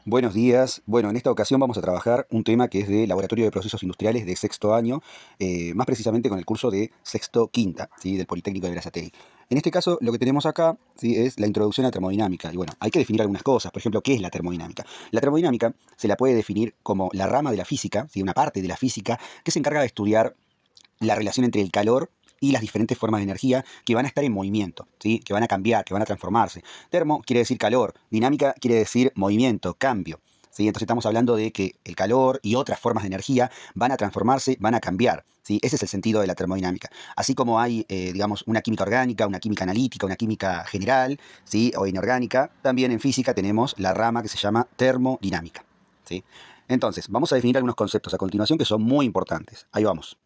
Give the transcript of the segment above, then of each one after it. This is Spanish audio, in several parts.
Buenos días. Bueno, en esta ocasión vamos a trabajar un tema que es de Laboratorio de Procesos Industriales de sexto año, más precisamente con el curso de sexto quinta, ¿sí? Del Politécnico de Berazategui. En este caso, lo que tenemos acá, ¿sí? Es la introducción a termodinámica. Y bueno, hay que definir algunas cosas. Por ejemplo, ¿qué es la termodinámica? La termodinámica se la puede definir como la rama de la física, ¿sí? Una parte de la física que se encarga de estudiar la relación entre el calor y las diferentes formas de energía que van a estar en movimiento, ¿sí? Que van a cambiar, que van a transformarse. Termo quiere decir calor, dinámica quiere decir movimiento, cambio. ¿Sí? Entonces estamos hablando de que el calor y otras formas de energía van a transformarse, van a cambiar. ¿Sí? Ese es el sentido de la termodinámica. Así como hay, digamos, una química orgánica, una química analítica, una química general, ¿sí? O inorgánica, también en física tenemos la rama que se llama termodinámica. ¿Sí? Entonces, vamos a definir algunos conceptos a continuación que son muy importantes. Ahí vamos.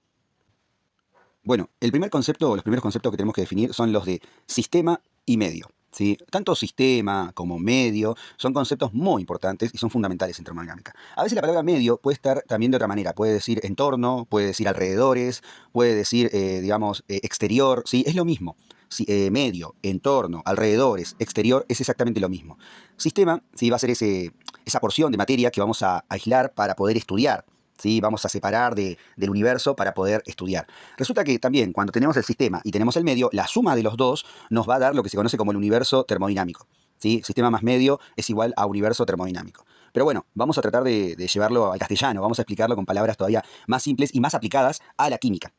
Bueno, el primer concepto, o los primeros conceptos que tenemos que definir son los de sistema y medio. ¿Sí? Tanto sistema como medio son conceptos muy importantes y son fundamentales en termodinámica. A veces la palabra medio puede estar también de otra manera. Puede decir entorno, puede decir alrededores, puede decir, digamos, exterior. ¿Sí? Es lo mismo. Sí, medio, entorno, alrededores, exterior, es exactamente lo mismo. Sistema, sí, va a ser esa porción de materia que vamos a aislar para poder estudiar. ¿Sí? Vamos a separar del universo para poder estudiar. Resulta que también cuando tenemos el sistema y tenemos el medio, la suma de los dos nos va a dar lo que se conoce como el universo termodinámico. ¿Sí? Sistema más medio es igual a universo termodinámico. Pero bueno, vamos a tratar de llevarlo al castellano, vamos a explicarlo con palabras todavía más simples y más aplicadas a la química.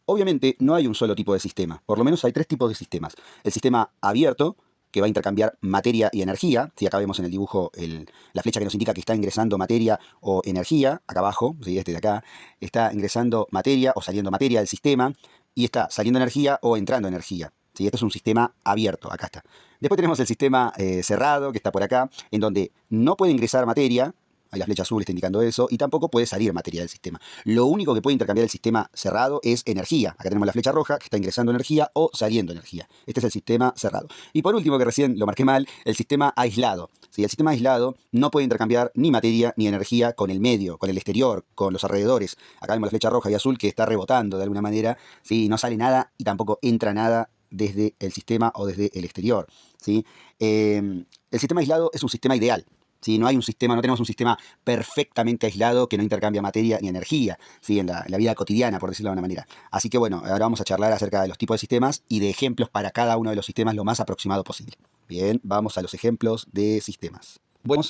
Obviamente no hay un solo tipo de sistema, por lo menos hay tres tipos de sistemas. El sistema abierto, que va a intercambiar materia y energía. Si acá vemos en el dibujo la flecha que nos indica que está ingresando materia o energía, acá abajo, ¿sí? Este de acá, está ingresando materia o saliendo materia del sistema, y está saliendo energía o entrando energía. ¿Sí? Este es un sistema abierto, acá está. Después tenemos el sistema cerrado, que está por acá, en donde no puede ingresar materia. Ahí la flecha azul está indicando eso, y tampoco puede salir materia del sistema. Lo único que puede intercambiar el sistema cerrado es energía. Acá tenemos la flecha roja que está ingresando energía o saliendo energía. Este es el sistema cerrado. Y por último, que recién lo marqué mal, el sistema aislado. ¿Sí? El sistema aislado no puede intercambiar ni materia ni energía con el medio, con el exterior, con los alrededores. Acá vemos la flecha roja y azul que está rebotando de alguna manera. ¿Sí? No sale nada y tampoco entra nada desde el sistema o desde el exterior. ¿Sí? El sistema aislado es un sistema ideal. ¿Sí? No hay un sistema, no tenemos un sistema perfectamente aislado que no intercambia materia ni energía, ¿sí? En la vida cotidiana, por decirlo de alguna manera. Así que bueno, ahora vamos a charlar acerca de los tipos de sistemas y de ejemplos para cada uno de los sistemas lo más aproximado posible. Bien, vamos a los ejemplos de sistemas. Bueno,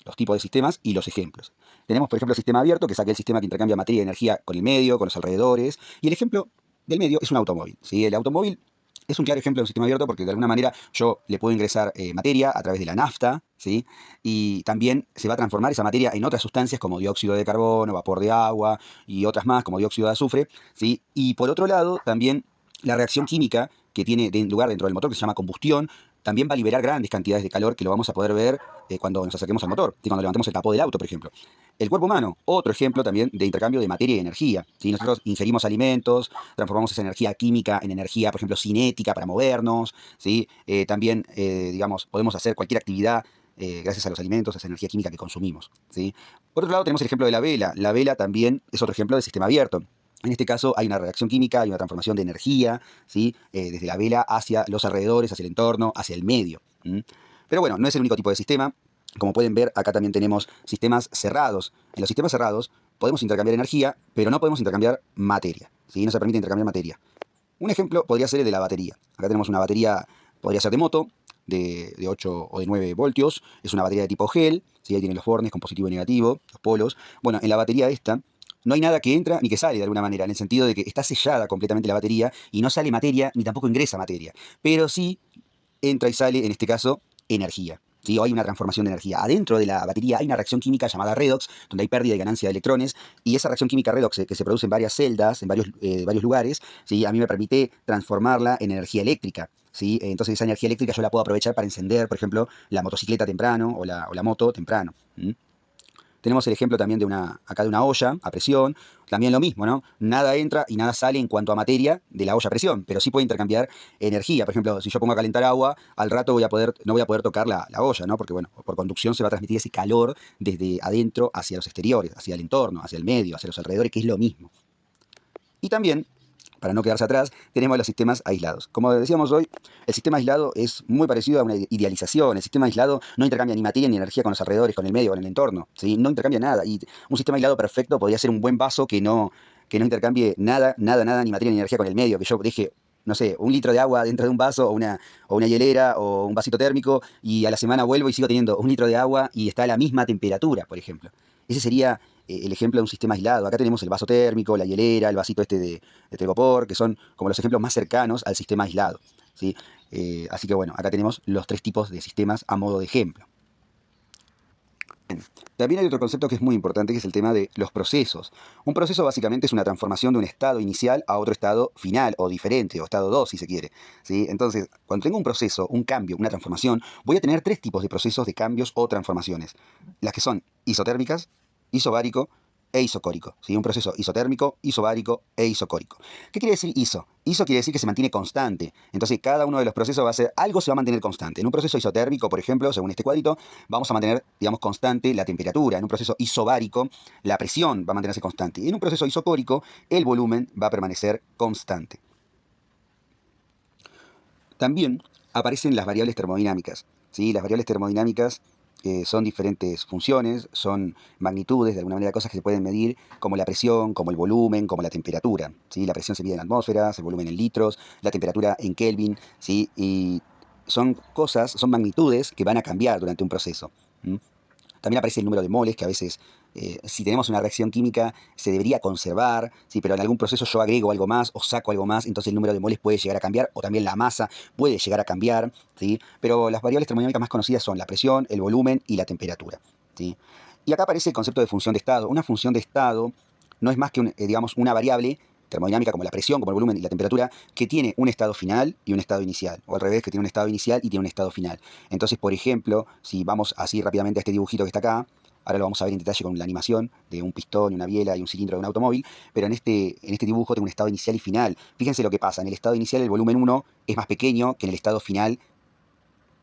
los tipos de sistemas y los ejemplos. Tenemos, por ejemplo, el sistema abierto, que es aquel sistema que intercambia materia y energía con el medio, con los alrededores. Y el ejemplo del medio es un automóvil. ¿Sí? El automóvil es un claro ejemplo de un sistema abierto porque de alguna manera yo le puedo ingresar materia a través de la nafta, ¿sí? Y también se va a transformar esa materia en otras sustancias como dióxido de carbono, vapor de agua y otras más como dióxido de azufre, ¿sí? Y por otro lado, también la reacción química que tiene lugar dentro del motor, que se llama combustión, también va a liberar grandes cantidades de calor que lo vamos a poder ver cuando nos acerquemos al motor, ¿sí? Cuando levantemos el capó del auto, por ejemplo. El cuerpo humano, otro ejemplo también de intercambio de materia y energía. ¿Sí? Nosotros ingerimos alimentos, transformamos esa energía química en energía, por ejemplo, cinética para movernos. ¿Sí? También, digamos, podemos hacer cualquier actividad gracias a los alimentos, a esa energía química que consumimos. ¿Sí? Por otro lado, tenemos el ejemplo de la vela. La vela también es otro ejemplo de sistema abierto. En este caso hay una reacción química, hay una transformación de energía, ¿sí? Desde la vela hacia los alrededores, hacia el entorno, hacia el medio. Pero bueno, no es el único tipo de sistema. Como pueden ver, acá también tenemos sistemas cerrados. En los sistemas cerrados podemos intercambiar energía, pero no podemos intercambiar materia. ¿Sí? No se permite intercambiar materia. Un ejemplo podría ser el de la batería. Acá tenemos una batería, podría ser de moto, de 8 o de 9 voltios. Es una batería de tipo gel. ¿Sí? Ahí tienen los bornes con positivo y negativo, los polos. Bueno, en la batería esta no hay nada que entra ni que sale de alguna manera, en el sentido de que está sellada completamente la batería y no sale materia ni tampoco ingresa materia. Pero sí entra y sale, en este caso, energía. ¿Sí? O hay una transformación de energía. Adentro de la batería hay una reacción química llamada redox, donde hay pérdida y ganancia de electrones, y esa reacción química redox que se produce en varias celdas, en varios lugares, ¿sí? A mí me permite transformarla en energía eléctrica. ¿Sí? Entonces esa energía eléctrica yo la puedo aprovechar para encender, por ejemplo, la motocicleta temprano o la moto temprano. Tenemos el ejemplo también acá de una olla a presión. También lo mismo, ¿no? Nada entra y nada sale en cuanto a materia de la olla a presión, pero sí puede intercambiar energía. Por ejemplo, si yo pongo a calentar agua, al rato no voy a poder tocar la olla, ¿no? Porque, bueno, por conducción se va a transmitir ese calor desde adentro hacia los exteriores, hacia el entorno, hacia el medio, hacia los alrededores, que es lo mismo. Y también para no quedarse atrás, tenemos los sistemas aislados. Como decíamos hoy, el sistema aislado es muy parecido a una idealización. El sistema aislado no intercambia ni materia ni energía con los alrededores, con el medio, con el entorno, ¿sí? No intercambia nada. Y un sistema aislado perfecto podría ser un buen vaso que no intercambie nada, nada, nada, ni materia ni energía con el medio, que yo deje, no sé, un litro de agua dentro de un vaso o una hielera o un vasito térmico y a la semana vuelvo y sigo teniendo un litro de agua y está a la misma temperatura, por ejemplo. Ese sería el ejemplo de un sistema aislado. Acá tenemos el vaso térmico, la hielera, el vasito este de telgopor, que son como los ejemplos más cercanos al sistema aislado, ¿sí? Así que bueno, acá tenemos los tres tipos de sistemas a modo de ejemplo. También hay otro concepto que es muy importante, que es el tema de los procesos. Un proceso básicamente es una transformación de un estado inicial a otro estado final o diferente, o estado 2 si se quiere, ¿sí? Entonces, cuando tengo un proceso, un cambio, una transformación, voy a tener tres tipos de procesos de cambios o transformaciones. Las que son isotérmicas, isobárico e isocórico, ¿sí? Un proceso isotérmico, isobárico e isocórico. ¿Qué quiere decir iso? Iso quiere decir que se mantiene constante. Entonces, cada uno de los procesos va a ser, algo se va a mantener constante. En un proceso isotérmico, por ejemplo, según este cuadrito, vamos a mantener, digamos, constante la temperatura. En un proceso isobárico, la presión va a mantenerse constante. Y en un proceso isocórico, el volumen va a permanecer constante. También aparecen las variables termodinámicas, ¿sí? Las variables termodinámicas son diferentes funciones, son magnitudes, de alguna manera cosas que se pueden medir, como la presión, como el volumen, como la temperatura, ¿sí? La presión se mide en atmósferas, el volumen en litros, la temperatura en Kelvin, ¿sí? Y son cosas, son magnitudes que van a cambiar durante un proceso. También aparece el número de moles, que a veces, si tenemos una reacción química, se debería conservar, ¿sí? Pero en algún proceso yo agrego algo más o saco algo más, entonces el número de moles puede llegar a cambiar, o también la masa puede llegar a cambiar, ¿sí? Pero las variables termodinámicas más conocidas son la presión, el volumen y la temperatura, ¿sí? Y acá aparece el concepto de función de estado. Una función de estado no es más que, digamos, una variable termodinámica como la presión, como el volumen y la temperatura, que tiene un estado final y un estado inicial, o al revés, que tiene un estado inicial y tiene un estado final. Entonces, por ejemplo, si vamos así rápidamente a este dibujito que está acá, ahora lo vamos a ver en detalle con la animación de un pistón, una biela y un cilindro de un automóvil, pero en este dibujo tengo un estado inicial y final. Fíjense lo que pasa, en el estado inicial el volumen 1 es más pequeño que en el estado final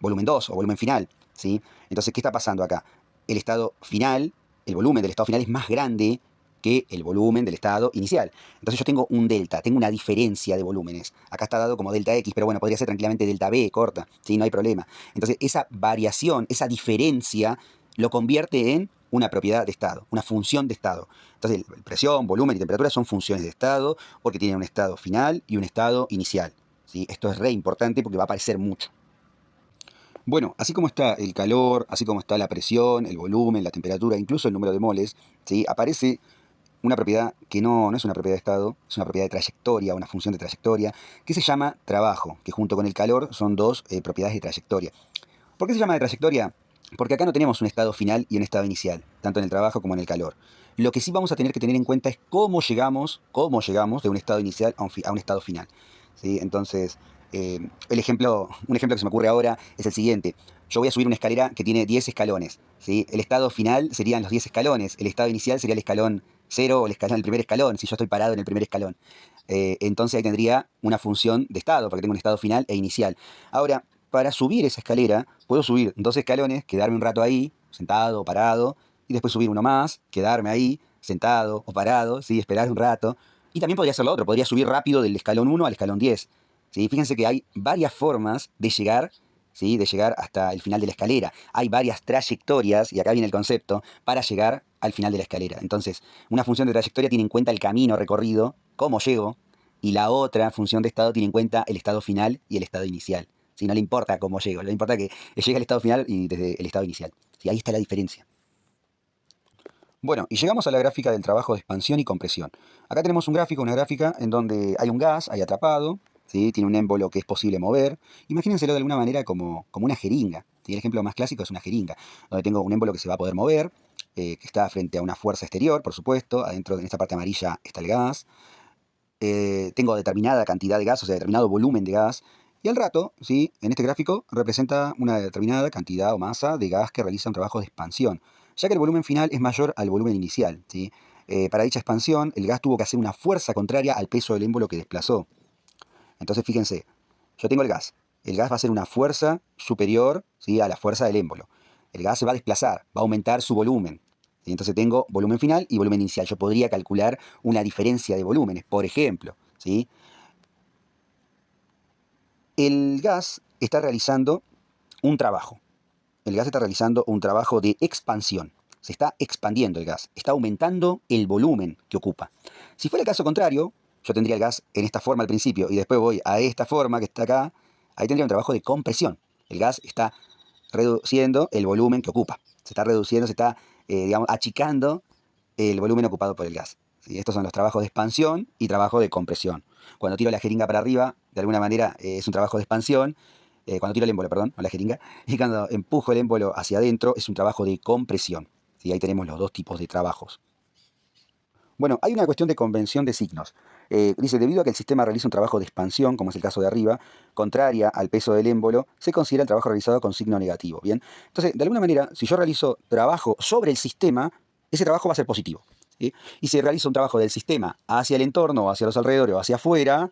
volumen 2 o volumen final, ¿sí? Entonces, ¿qué está pasando acá? El estado final, el volumen del estado final es más grande que el volumen del estado inicial. Entonces yo tengo un delta, tengo una diferencia de volúmenes. Acá está dado como delta X, pero bueno, podría ser tranquilamente delta B corta, ¿sí? No hay problema. Entonces esa variación, esa diferencia, lo convierte en una propiedad de estado, una función de estado. Entonces presión, volumen y temperatura son funciones de estado porque tienen un estado final y un estado inicial, ¿sí? Esto es re importante porque va a aparecer mucho. Bueno, así como está el calor, así como está la presión, el volumen, la temperatura, incluso el número de moles, ¿sí? Aparece una propiedad que no es una propiedad de estado, es una propiedad de trayectoria, una función de trayectoria, que se llama trabajo, que junto con el calor son dos propiedades de trayectoria. ¿Por qué se llama de trayectoria? Porque acá no tenemos un estado final y un estado inicial, tanto en el trabajo como en el calor. Lo que sí vamos a tener que tener en cuenta es cómo llegamos de un estado inicial a un estado final, ¿sí? Entonces, un ejemplo que se me ocurre ahora es el siguiente. Yo voy a subir una escalera que tiene 10 escalones, ¿sí? El estado final serían los 10 escalones, el estado inicial sería el escalón cero o el primer escalón, si yo estoy parado en el primer escalón. Entonces ahí tendría una función de estado, porque tengo un estado final e inicial. Ahora, para subir esa escalera, puedo subir 2 escalones, quedarme un rato ahí, sentado o parado, y después subir uno más, quedarme ahí, sentado o parado, ¿sí? Esperar un rato. Y también podría hacer lo otro, podría subir rápido del escalón 1 al escalón 10. ¿Sí? Fíjense que hay varias formas de llegar, ¿sí? De llegar hasta el final de la escalera. Hay varias trayectorias, y acá viene el concepto, para llegar al final de la escalera. Entonces, una función de trayectoria tiene en cuenta el camino recorrido, cómo llego, y la otra función de estado tiene en cuenta el estado final y el estado inicial. ¿Sí? No le importa cómo llego, le importa que llegue al estado final y desde el estado inicial. ¿Sí? Ahí está la diferencia. Bueno, y llegamos a la gráfica del trabajo de expansión y compresión. Acá tenemos una gráfica en donde hay un gas, hay atrapado, ¿sí? Tiene un émbolo que es posible mover. Imagínenselo de alguna manera como una jeringa, ¿sí? El ejemplo más clásico es una jeringa, donde tengo un émbolo que se va a poder mover, que está frente a una fuerza exterior, por supuesto. Adentro, en esta parte amarilla, está el gas. Tengo determinada cantidad de gas, o sea, determinado volumen de gas. Y al rato, ¿sí? En este gráfico representa una determinada cantidad o masa de gas que realiza un trabajo de expansión, ya que el volumen final es mayor al volumen inicial, ¿sí? Para dicha expansión, el gas tuvo que hacer una fuerza contraria al peso del émbolo que desplazó. Entonces, fíjense, yo tengo el gas. El gas va a hacer una fuerza superior, ¿sí? A la fuerza del émbolo. El gas se va a desplazar, va a aumentar su volumen. ¿Sí? Entonces tengo volumen final y volumen inicial. Yo podría calcular una diferencia de volúmenes, por ejemplo, ¿sí? El gas está realizando un trabajo. El gas está realizando un trabajo de expansión. Se está expandiendo el gas, está aumentando el volumen que ocupa. Si fuera el caso contrario, yo tendría el gas en esta forma al principio y después voy a esta forma que está acá, ahí tendría un trabajo de compresión. El gas está reduciendo el volumen que ocupa. Se está reduciendo, se está, digamos, achicando el volumen ocupado por el gas. ¿Sí? Estos son los trabajos de expansión y trabajo de compresión. Cuando tiro la jeringa para arriba, de alguna manera es un trabajo de expansión. Cuando tiro el émbolo, perdón, no la jeringa. Y cuando empujo el émbolo hacia adentro, es un trabajo de compresión. ¿Sí? Ahí tenemos los dos tipos de trabajos. Bueno, hay una cuestión de convención de signos. Dice, debido a que el sistema realiza un trabajo de expansión, como es el caso de arriba, contraria al peso del émbolo, se considera el trabajo realizado con signo negativo. Bien, entonces, de alguna manera, si yo realizo trabajo sobre el sistema, ese trabajo va a ser positivo. ¿Sí? Y si realizo un trabajo del sistema hacia el entorno, o hacia los alrededores, o hacia afuera,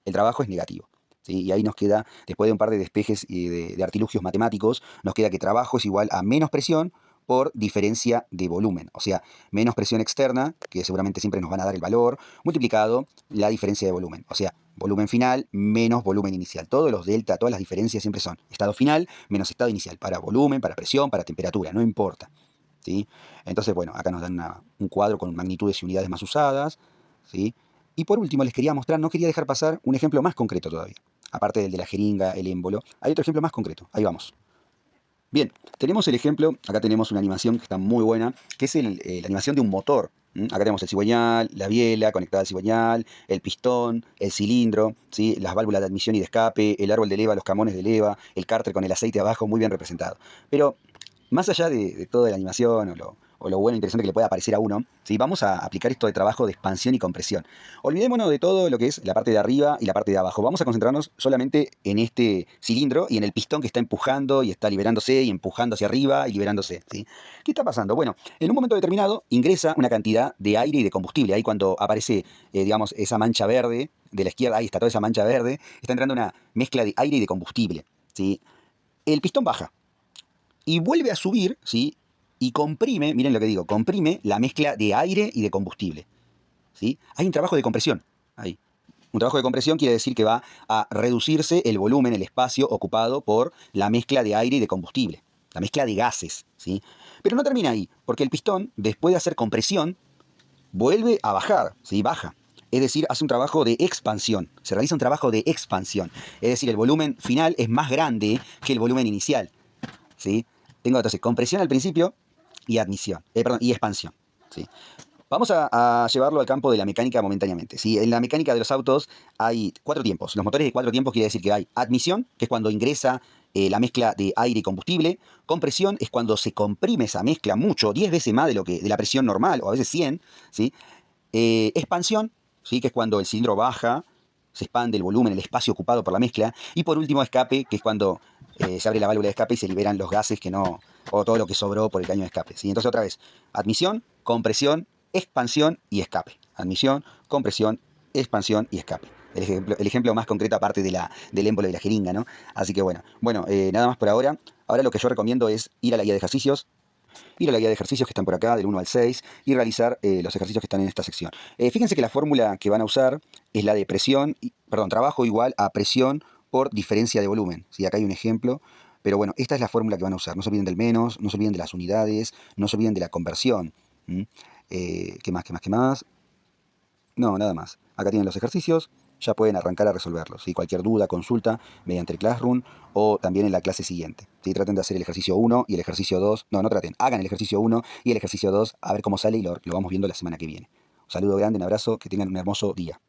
el trabajo es negativo. ¿Sí? Y ahí nos queda, después de un par de despejes y de artilugios matemáticos, nos queda que trabajo es igual a menos presión por diferencia de volumen. O sea, menos presión externa, que seguramente siempre nos van a dar el valor, multiplicado la diferencia de volumen. O sea, volumen final menos volumen inicial. Todos los delta, todas las diferencias siempre son estado final menos estado inicial. Para volumen, para presión, para temperatura, no importa. ¿Sí? Entonces, bueno, acá nos dan un cuadro con magnitudes y unidades más usadas. ¿Sí? Y por último, les quería mostrar, no quería dejar pasar un ejemplo más concreto todavía. Aparte del de la jeringa, el émbolo, hay otro ejemplo más concreto. Ahí vamos. Bien, tenemos el ejemplo, acá tenemos una animación que está muy buena, que es la animación de un motor. Acá tenemos el cigüeñal, la biela conectada al cigüeñal, el pistón, el cilindro, ¿sí? Las válvulas de admisión y de escape, el árbol de leva, los camones de leva, el cárter con el aceite abajo, muy bien representado. Pero más allá de toda la animación o lo bueno e interesante que le pueda parecer a uno, ¿sí? Vamos a aplicar esto de trabajo de expansión y compresión. Olvidémonos de todo lo que es la parte de arriba y la parte de abajo. Vamos a concentrarnos solamente en este cilindro y en el pistón que está empujando y está liberándose y empujando hacia arriba y liberándose. ¿Sí? ¿Qué está pasando? Bueno, en un momento determinado ingresa una cantidad de aire y de combustible. Ahí cuando aparece, digamos, esa mancha verde de la izquierda, ahí está toda esa mancha verde, está entrando una mezcla de aire y de combustible. ¿Sí? El pistón baja y vuelve a subir, ¿sí? Y comprime, miren lo que digo, comprime la mezcla de aire y de combustible. ¿Sí? Hay un trabajo de compresión ahí. Un trabajo de compresión quiere decir que va a reducirse el volumen, el espacio ocupado por la mezcla de aire y de combustible, la mezcla de gases. ¿Sí? Pero no termina ahí, porque el pistón, después de hacer compresión, vuelve a bajar, ¿sí? Baja. Es decir, hace un trabajo de expansión. Se realiza un trabajo de expansión. Es decir, el volumen final es más grande que el volumen inicial. ¿Sí? Tengo entonces compresión al principio y admisión, perdón, y expansión. ¿Sí? Vamos a llevarlo al campo de la mecánica momentáneamente. ¿Sí? En la mecánica de los autos hay 4 tiempos. Los motores de 4 tiempos quiere decir que hay admisión, que es cuando ingresa la mezcla de aire y combustible. Compresión es cuando se comprime esa mezcla mucho, 10 veces más de la presión normal, o a veces 100. ¿Sí? Expansión, ¿sí? Que es cuando el cilindro baja, se expande el volumen, el espacio ocupado por la mezcla. Y por último, escape, que es cuando se abre la válvula de escape y se liberan los gases que no, o todo lo que sobró por el caño de escape. ¿Sí? Entonces otra vez, admisión, compresión, expansión y escape. Admisión, compresión, expansión y escape. El ejemplo más concreto aparte del émbolo y la jeringa, ¿no? Así que bueno, nada más por ahora. Ahora lo que yo recomiendo es ir a la guía de ejercicios, ir a la guía de ejercicios que están por acá, del 1 al 6, y realizar los ejercicios que están en esta sección. Fíjense que la fórmula que van a usar es la de trabajo igual a presión por diferencia de volumen. ¿Sí? Acá hay un ejemplo, pero bueno, esta es la fórmula que van a usar. No se olviden del menos, no se olviden de las unidades, no se olviden de la conversión. ¿Qué más, qué más, qué más? No, nada más. Acá tienen los ejercicios, ya pueden arrancar a resolverlos. ¿Sí? Cualquier duda, consulta mediante el Classroom o también en la clase siguiente. ¿Sí? Traten de hacer el ejercicio 1 y el ejercicio 2. No traten. Hagan el ejercicio 1 y el ejercicio 2 a ver cómo sale y lo vamos viendo la semana que viene. Un saludo grande, un abrazo, que tengan un hermoso día.